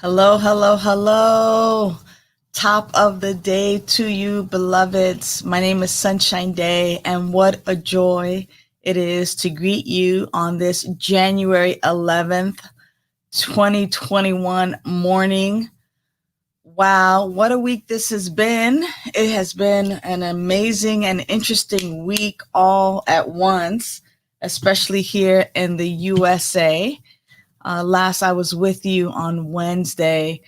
Hello, hello, hello. Top of the day to you, beloveds. My name is Sunshine Daye, and what a joy it is to greet you on this January 11th, 2021 morning. Wow, what a week this has been. It has been an amazing and interesting week all at once, especially here in the USA. Last I was with you on Wednesday,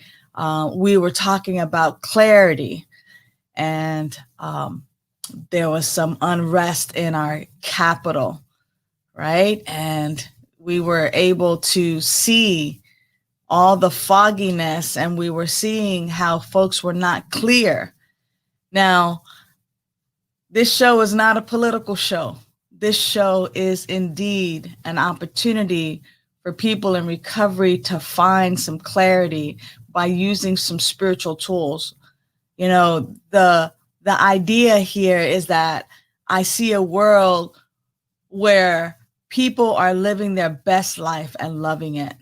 we were talking about clarity, and there was some unrest in our capital, right? And we were able to see all the fogginess, and we were seeing how folks were not clear. Now, this show is not a political show. This show is indeed an opportunity for people in recovery to find some clarity by using some spiritual tools. You know, the idea here is that I see a world where people are living their best life and loving it.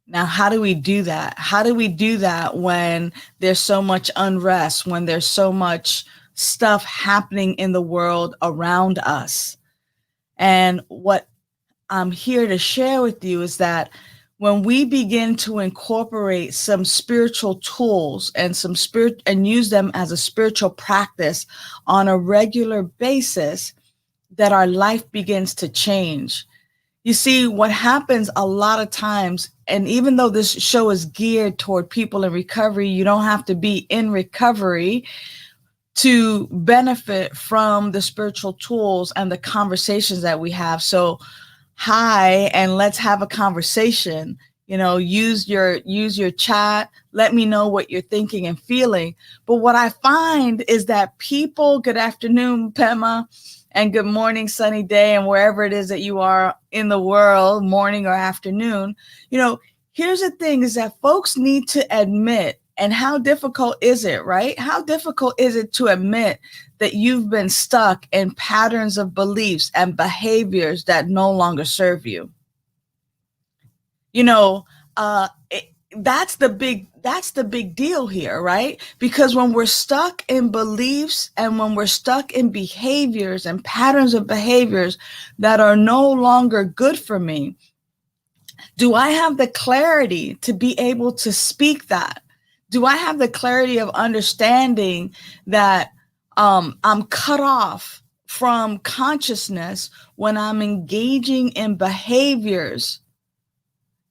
Now, how do we do that? How do we do that when there's so much unrest, when there's so much stuff happening in the world around us? And what I'm here to share with you is that when we begin to incorporate some spiritual tools and and use them as a spiritual practice on a regular basis, that our life begins to change. You see, what happens a lot of times, and even though this show is geared toward people in recovery, you don't have to be in recovery to benefit from the spiritual tools and the conversations that we have. So hi, and let's have a conversation. You know, use your chat. Let me know what you're thinking and feeling. But what I find is that people, good afternoon, Pema, and good morning, sunny day, and wherever it is that you are in the world, morning or afternoon. You know, here's the thing is that folks need to admit, and how difficult is it, right? How difficult is it to admit that you've been stuck in patterns of beliefs and behaviors that no longer serve you? You know, that's the big deal here, right? Because when we're stuck in beliefs and when we're stuck in behaviors and patterns of behaviors that are no longer good for me, do I have the clarity to be able to speak that? Do I have the clarity of understanding that I'm cut off from consciousness when I'm engaging in behaviors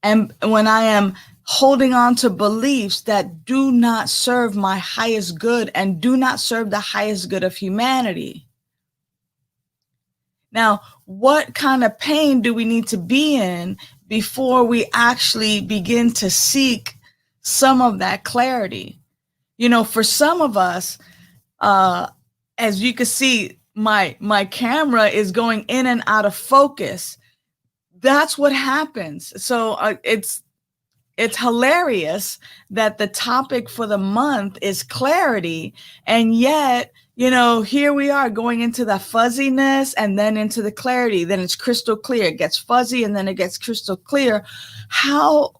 and when I am holding on to beliefs that do not serve my highest good and do not serve the highest good of humanity? Now, what kind of pain do we need to be in before we actually begin to seek some of that clarity? You know, for some of us, as you can see, my camera is going in and out of focus. That's what happens. So it's hilarious that the topic for the month is clarity, and yet, here we are going into the fuzziness and then into the clarity. Then it's crystal clear. It gets fuzzy and then it gets crystal clear. How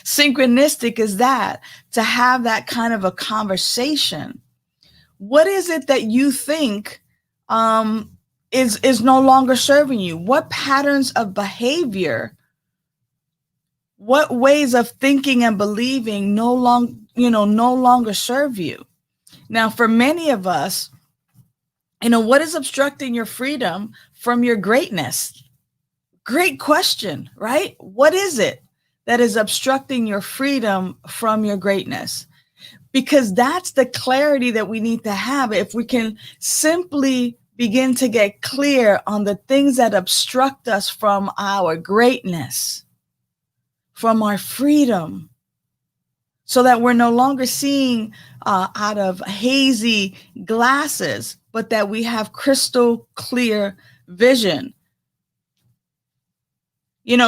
synchronistic is that, to have that kind of a conversation? What is it that you think is no longer serving you? What patterns of behavior, what ways of thinking and believing no longer serve you? Now, for many of us, what is obstructing your freedom from your greatness? Great question, right? What is it that is obstructing your freedom from your greatness? Because that's the clarity that we need to have. If we can simply begin to get clear on the things that obstruct us from our greatness, from our freedom, so that we're no longer seeing out of hazy glasses, but that we have crystal clear vision.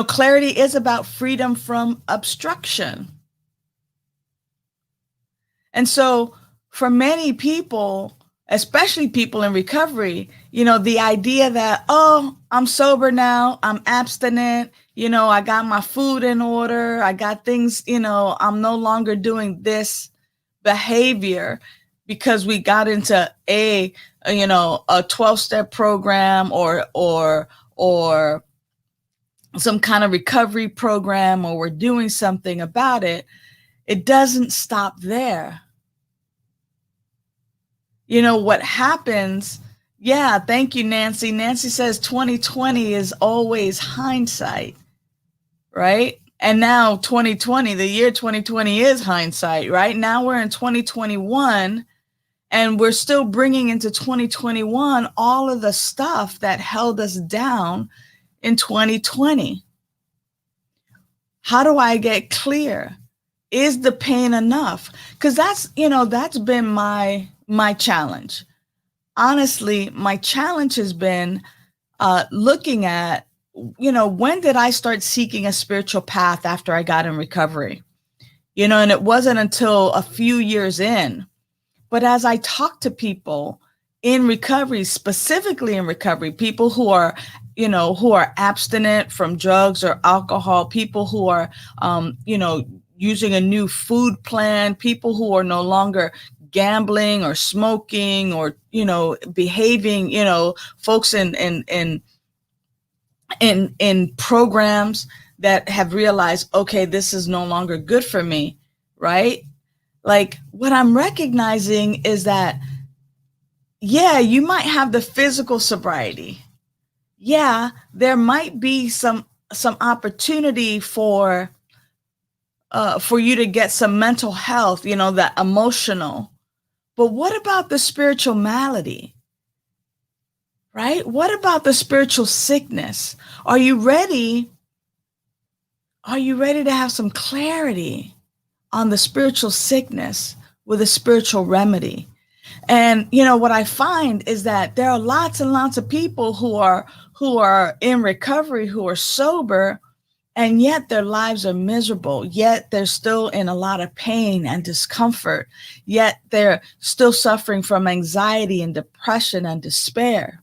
Clarity is about freedom from obstruction. And so for many people, especially people in recovery, the idea that, oh, I'm sober now, I'm abstinent, I got my food in order, I got things, I'm no longer doing this behavior because we got into a 12-step program or some kind of recovery program, or we're doing something about it. It doesn't stop there. What happens? Yeah, thank you, Nancy. Nancy says 2020 is always hindsight, right? And now 2020, the year 2020 is hindsight, right? Now we're in 2021, and we're still bringing into 2021 all of the stuff that held us down in 2020. How do I get clear? Is the pain enough? Because that's been my challenge. Honestly, my challenge has been looking at, when did I start seeking a spiritual path after I got in recovery? And it wasn't until a few years in. But as I talk to people in recovery, specifically in recovery, people who are abstinent from drugs or alcohol, people who are, using a new food plan, people who are no longer gambling or smoking or, behaving, folks in programs that have realized, okay, this is no longer good for me, right? Like, what I'm recognizing is that, yeah, you might have the physical sobriety. Yeah, there might be some opportunity for you to get some mental health, that emotional. But what about the spiritual malady? Right? What about the spiritual sickness? Are you ready? Are you ready to have some clarity on the spiritual sickness with a spiritual remedy? And what I find is that there are lots and lots of people who are in recovery, who are sober, and yet their lives are miserable. Yet they're still in a lot of pain and discomfort. Yet they're still suffering from anxiety and depression and despair.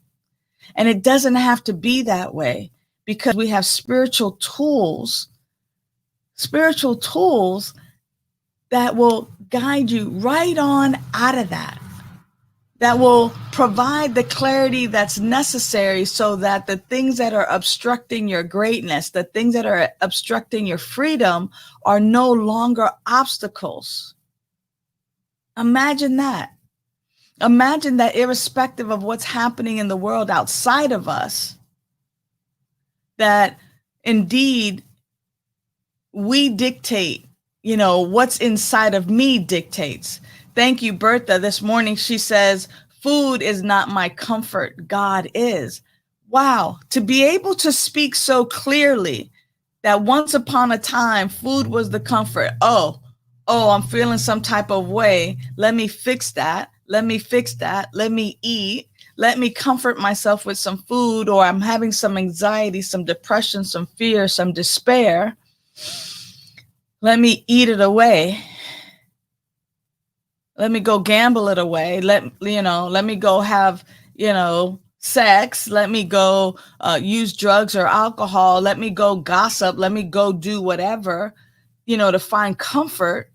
And it doesn't have to be that way, because we have spiritual tools that will guide you right on out of that will provide the clarity that's necessary so that the things that are obstructing your greatness, the things that are obstructing your freedom, are no longer obstacles. Imagine that. Imagine that, irrespective of what's happening in the world outside of us, that indeed we dictate, what's inside of me dictates. Thank you, Bertha. This morning she says, food is not my comfort, God is. Wow, to be able to speak so clearly that once upon a time, food was the comfort. Oh, I'm feeling some type of way. Let me fix that. Let me fix that. Let me eat. Let me comfort myself with some food, or I'm having some anxiety, some depression, some fear, some despair. Let me eat it away. Let me go gamble it away. Let me go have, sex. Let me go use drugs or alcohol. Let me go gossip. Let me go do whatever, to find comfort.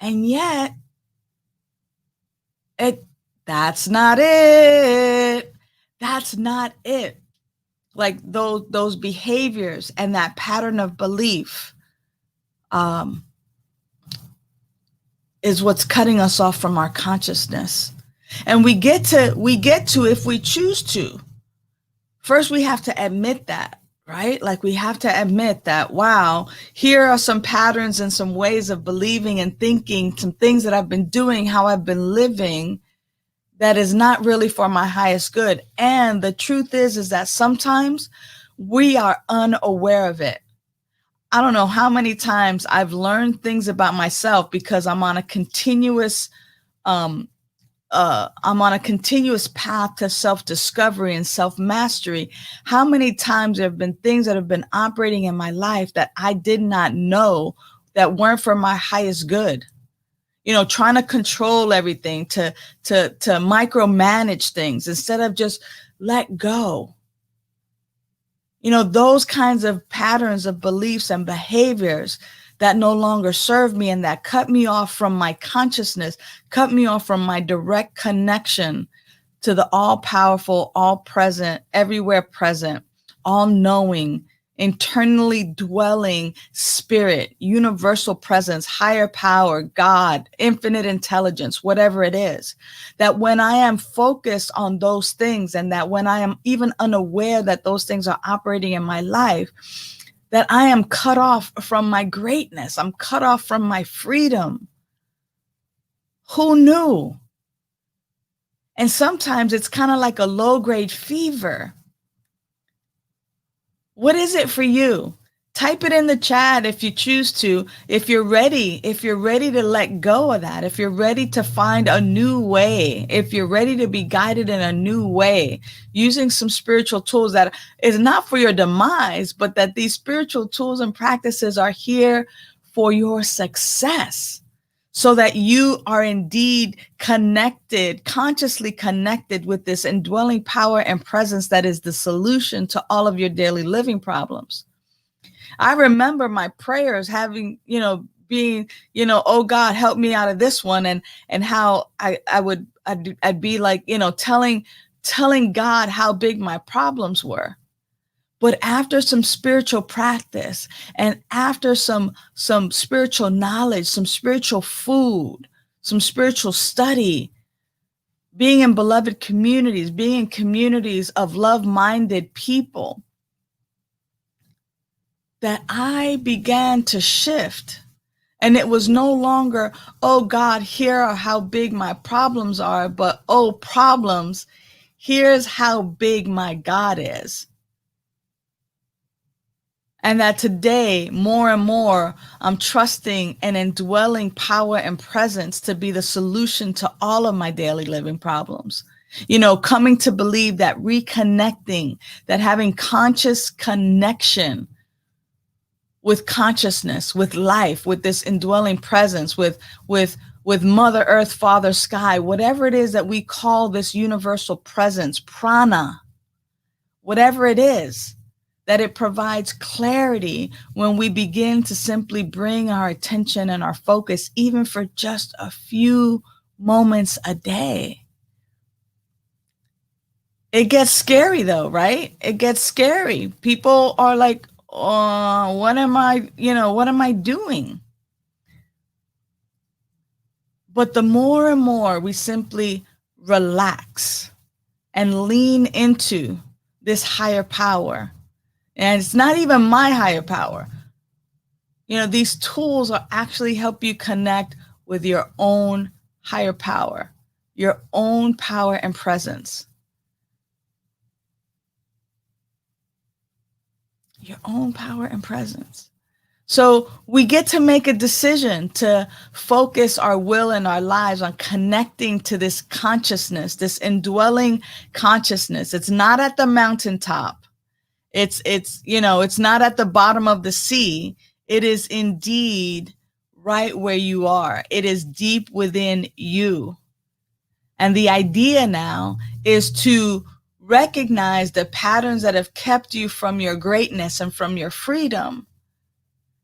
And yet, that's not it. That's not it. Like those behaviors and that pattern of belief is what's cutting us off from our consciousness. And we get to, if we choose to, first we have to admit that, right? Like we have to admit that, wow, here are some patterns and some ways of believing and thinking, some things that I've been doing, how I've been living, that is not really for my highest good. And the truth is that sometimes we are unaware of it. I don't know how many times I've learned things about myself because I'm on a continuous path to self-discovery and self-mastery. How many times there have been things that have been operating in my life that I did not know, that weren't for my highest good. Trying to control everything, to micromanage things instead of just let go. Those kinds of patterns of beliefs and behaviors that no longer serve me and that cut me off from my consciousness, cut me off from my direct connection to the all-powerful, all-present, everywhere present, all-knowing, internally dwelling spirit, universal presence, higher power, God, infinite intelligence, whatever it is. That when I am focused on those things, and that when I am even unaware that those things are operating in my life, that I am cut off from my greatness. I'm cut off from my freedom. Who knew? And sometimes it's kind of like a low-grade fever. What is it for you? Type it in the chat if you choose to. If you're ready to let go of that, if you're ready to find a new way, if you're ready to be guided in a new way, using some spiritual tools that is not for your demise, but that these spiritual tools and practices are here for your success, so that you are indeed connected, consciously connected with this indwelling power and presence that is the solution to all of your daily living problems. I remember my prayers having, being, oh God, help me out of this one. And how I'd be like, telling God how big my problems were. But after some spiritual practice, and after some spiritual knowledge, some spiritual food, some spiritual study, being in beloved communities, being in communities of love-minded people, that I began to shift. And it was no longer, oh God, here are how big my problems are, but oh problems, here's how big my God is. And that today, more and more, I'm trusting an indwelling power and presence to be the solution to all of my daily living problems. Coming to believe that reconnecting, that having conscious connection with consciousness, with life, with this indwelling presence, with Mother Earth, Father Sky, whatever it is that we call this universal presence, prana, whatever it is, that it provides clarity when we begin to simply bring our attention and our focus, even for just a few moments a day. It gets scary though, right? It gets scary. People are like, what am I doing? But the more and more we simply relax and lean into this higher power, and it's not even my higher power. These tools will actually help you connect with your own higher power, your own power and presence. Your own power and presence. So we get to make a decision to focus our will and our lives on connecting to this consciousness, this indwelling consciousness. It's not at the mountaintop. It's not at the bottom of the sea. It is indeed right where you are. It is deep within you. And the idea now is to recognize the patterns that have kept you from your greatness and from your freedom,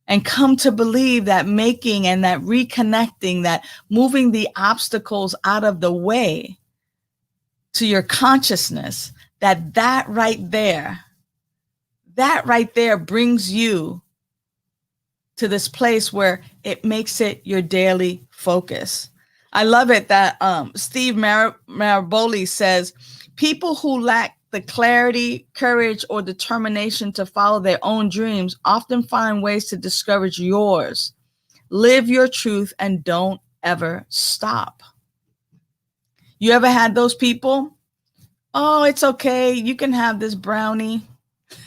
and come to believe that making and that reconnecting, that moving the obstacles out of the way to your consciousness, that right there brings you to this place where it makes it your daily focus. I love it that Steve Maraboli says, people who lack the clarity, courage, or determination to follow their own dreams often find ways to discourage yours. Live your truth and don't ever stop. You ever had those people? Oh, it's okay. You can have this brownie.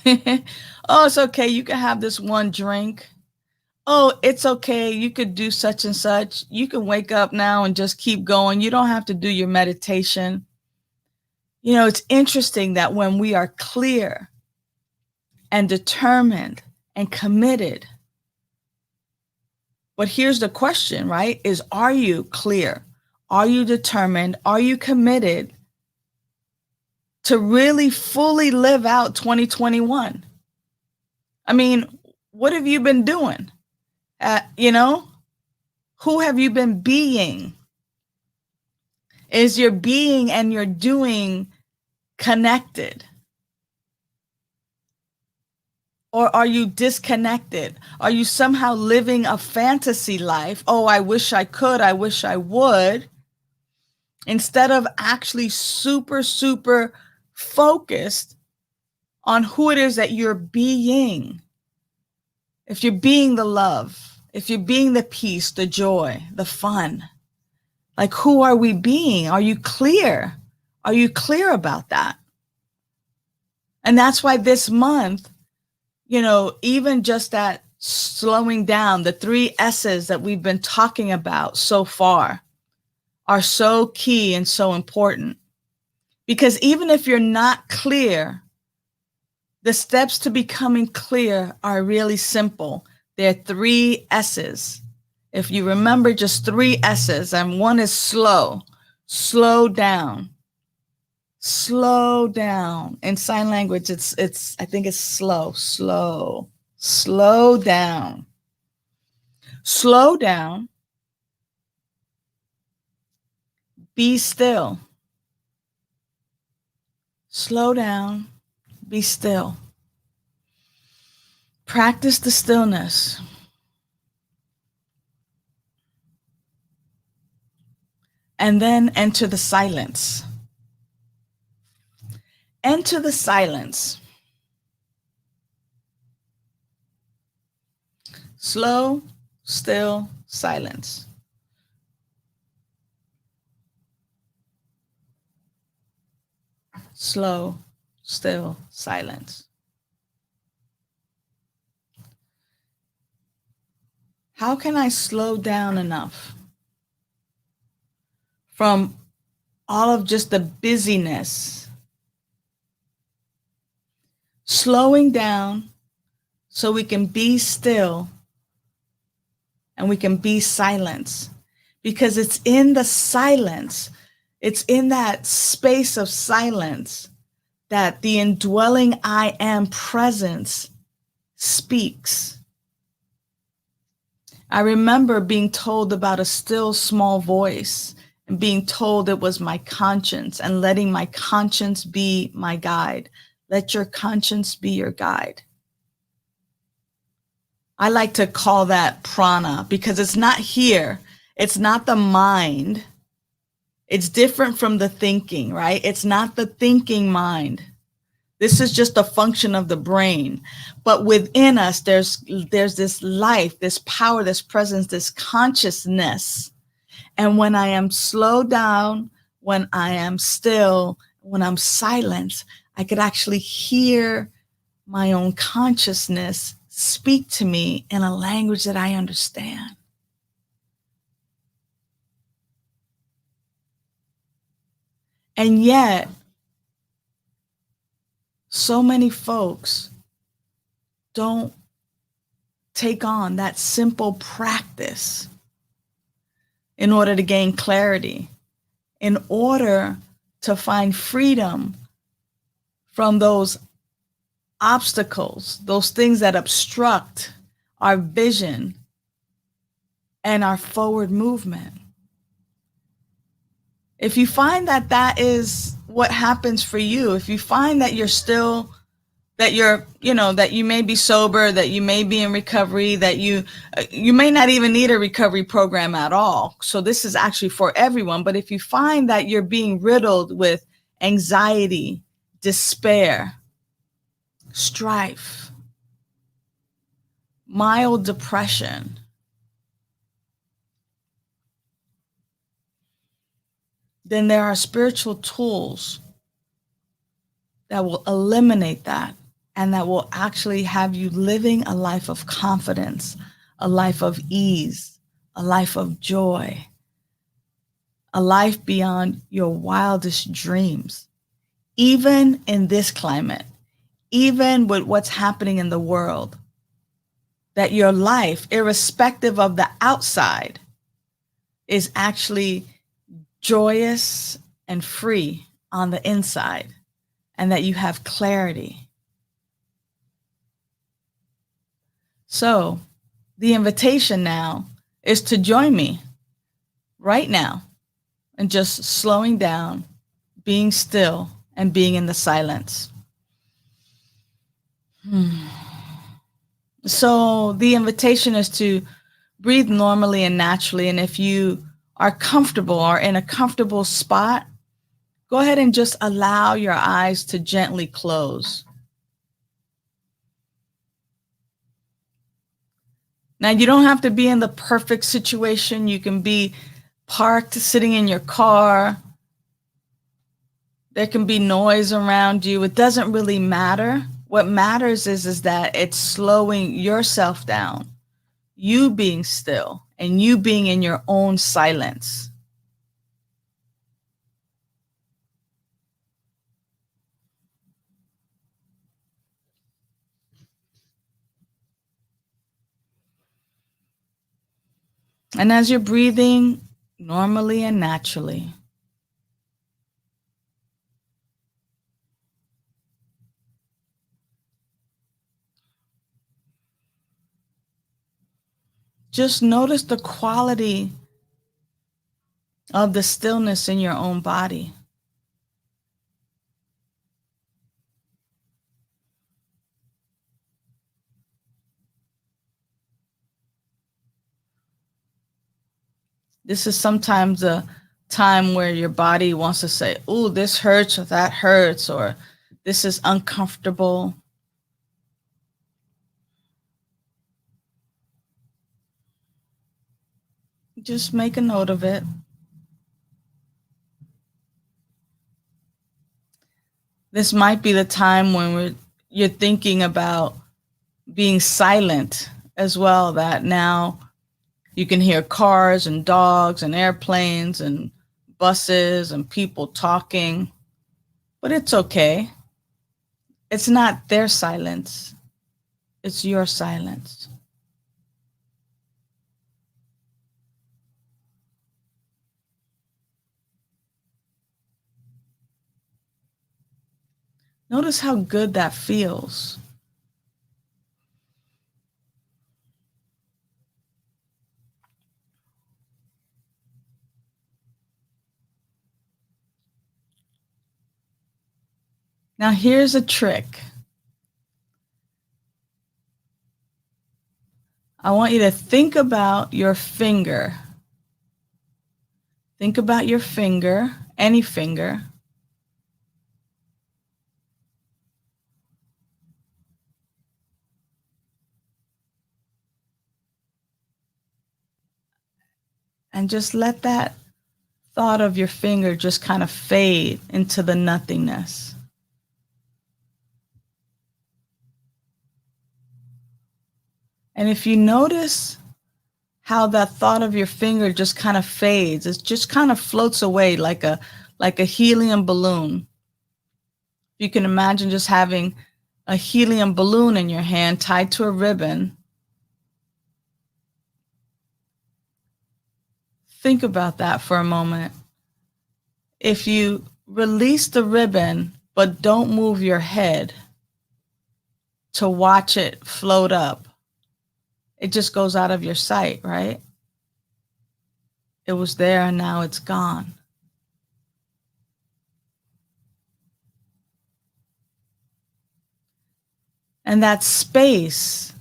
Oh, it's okay. You can have this one drink. Oh, it's okay. You could do such and such. You can wake up now and just keep going. You don't have to do your meditation. You know, it's interesting that when we are clear and determined and committed, but here's the question, right? Is, are you clear? Are you determined? Are you committed to really fully live out 2021? I mean, what have you been doing? Who have you been being? Is your being and your doing connected? Or are you disconnected? Are you somehow living a fantasy life? Oh, I wish I could. I wish I would. Instead of actually super, super focused on who it is that you're being. If you're being the love, if you're being the peace, the joy, the fun, like, who are we being? Are you clear? Are you clear about that? And that's why this month, even just that slowing down, the 3 S's that we've been talking about so far are so key and so important. Because even if you're not clear, the steps to becoming clear are really simple. There are 3 S's. If you remember just 3 S's, and one is slow down. Slow down. In sign language, I think it's slow down. Slow down. Be still. Slow down. Be still. Practice the stillness. And then enter the silence. Enter the silence. Slow, still, silence. Slow, still, silence. How can I slow down enough from all of just the busyness? Slowing down so we can be still and we can be silent. Because it's in the silence, it's in that space of silence that the indwelling I am presence speaks. I remember being told about a still small voice and being told it was my conscience, and letting my conscience be my guide. Let your conscience be your guide. I like to call that prana, because it's not here. It's not the mind. It's different from the thinking, right? It's not the thinking mind. This is just a function of the brain. But within us, there's this life, this power, this presence, this consciousness. And when I am slowed down, when I am still, when I'm silent, I could actually hear my own consciousness speak to me in a language that I understand. And yet, so many folks don't take on that simple practice in order to gain clarity, in order to find freedom from those obstacles, those things that obstruct our vision and our forward movement. If you find that that is what happens for you, if you find that you're still, that you're, that you may be sober, that you may be in recovery, that you may not even need a recovery program at all. So this is actually for everyone. But if you find that you're being riddled with anxiety, despair, strife, mild depression, then there are spiritual tools that will eliminate that and that will actually have you living a life of confidence, a life of ease, a life of joy, a life beyond your wildest dreams. Even in this climate, even with what's happening in the world, that your life, irrespective of the outside, is actually joyous and free on the inside, and that you have clarity. So the invitation now is to join me right now and just slowing down, being still, and being in the silence. So the invitation is to breathe normally and naturally. And if you are comfortable or in a comfortable spot, go ahead and just allow your eyes to gently close. Now, you don't have to be in the perfect situation. You can be parked, sitting in your car. There can be noise around you. It doesn't really matter. What matters is that it's slowing yourself down, you being still, and you being in your own silence. And as you're breathing normally and naturally, just notice the quality of the stillness in your own body. This is sometimes a time where your body wants to say, "Ooh, this hurts," or "that hurts," or "this is uncomfortable." Just make a note of it. This might be the time when you're thinking about being silent as well, that now you can hear cars and dogs and airplanes and buses and people talking, but it's okay. It's not their silence, it's your silence. Notice how good that feels. Now, here's a trick. I want you to think about your finger. Think about your finger, any finger. And just let that thought of your finger just kind of fade into the nothingness. And if you notice how that thought of your finger just kind of fades, it just kind of floats away like a helium balloon. You can imagine just having a helium balloon in your hand tied to a ribbon. Think about that for a moment. If you release the ribbon but don't move your head to watch it float up, it just goes out of your sight, right? It was there and now it's gone. And that space,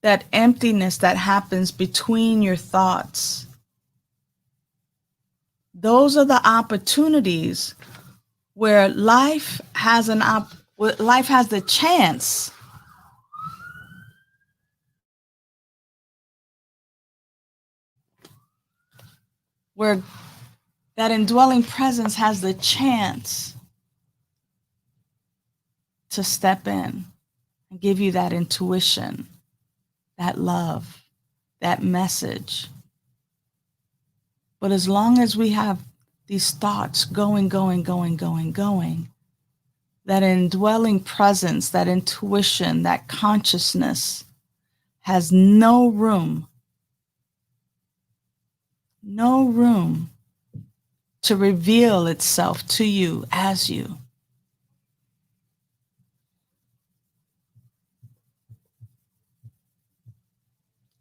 that emptiness that happens between your thoughts, those are the opportunities where life has the chance where that indwelling presence has the chance to step in and give you that intuition, that love, that message. But as long as we have these thoughts going, that indwelling presence, that intuition, that consciousness has no room to reveal itself to you as you.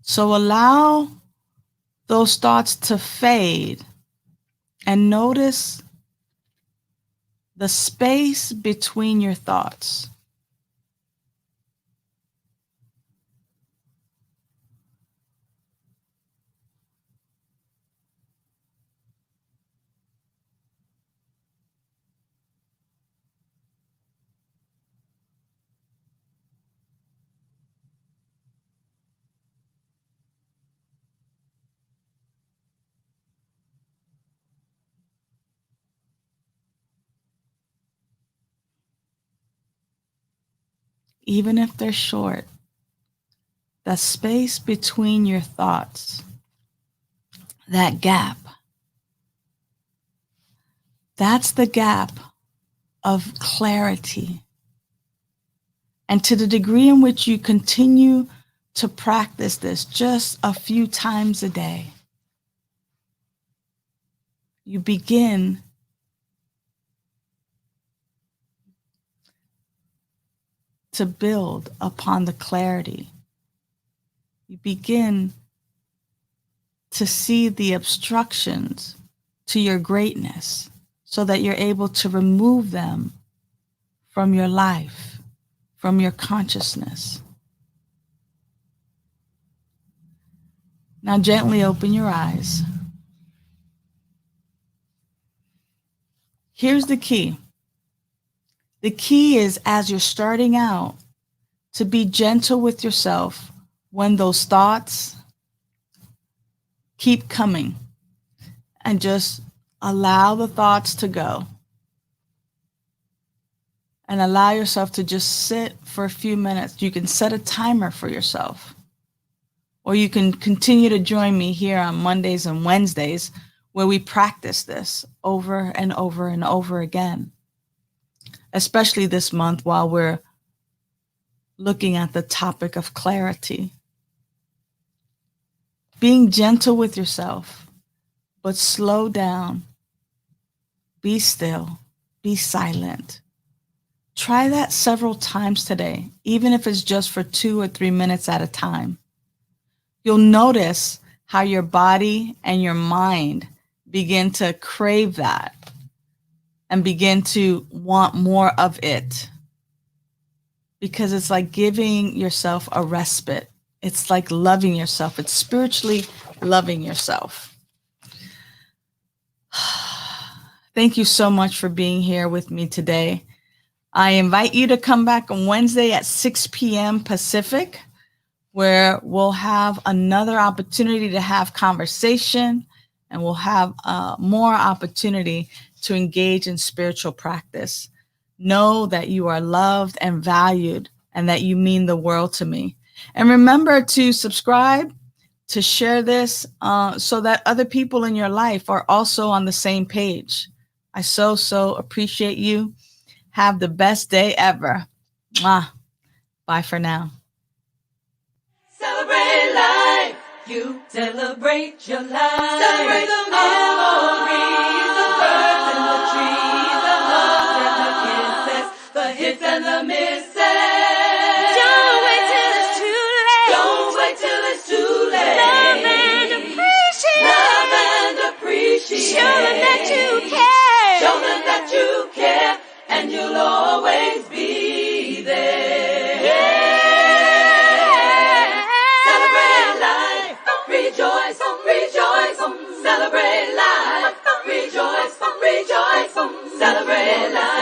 So allow those thoughts to fade and notice the space between your thoughts. Even if they're short, the space between your thoughts, that gap, that's the gap of clarity. And to the degree in which you continue to practice this just a few times a day, you begin to build upon the clarity. You begin to see the obstructions to your greatness so that you're able to remove them from your life, from your consciousness. Now gently open your eyes. Here's the key. The key is, as you're starting out, to be gentle with yourself when those thoughts keep coming, and just allow the thoughts to go. And allow yourself to just sit for a few minutes. You can set a timer for yourself. Or you can continue to join me here on Mondays and Wednesdays, where we practice this over and over and over again. Especially this month while we're looking at the topic of clarity. Being gentle with yourself, but slow down. Be still. Be silent. Try that several times today, even if it's just for 2 or 3 minutes at a time. You'll notice how your body and your mind begin to crave that and begin to want more of it, because it's like giving yourself a respite. It's like loving yourself. It's spiritually loving yourself. Thank you so much for being here with me today. I invite you to come back on Wednesday at 6 p.m. Pacific, where we'll have another opportunity to have conversation, and we'll have more opportunity to engage in spiritual practice. Know that you are loved and valued, and that you mean the world to me. And remember to subscribe, to share this so that other people in your life are also on the same page. I so appreciate you. Have the best day ever. Mwah. Bye for now. Celebrate life. You celebrate your life. Celebrate the memories, the birds and the trees, the hugs and the kisses, the hits and the misses. Don't wait till it's too late. Don't wait till it's too late. Love and appreciate. Love and appreciate. Show them that you care. Show them that you care, and you'll always be there. Yeah. Celebrate life. Rejoice, rejoice. Celebrate life. Rejoice, rejoice. Celebrate life.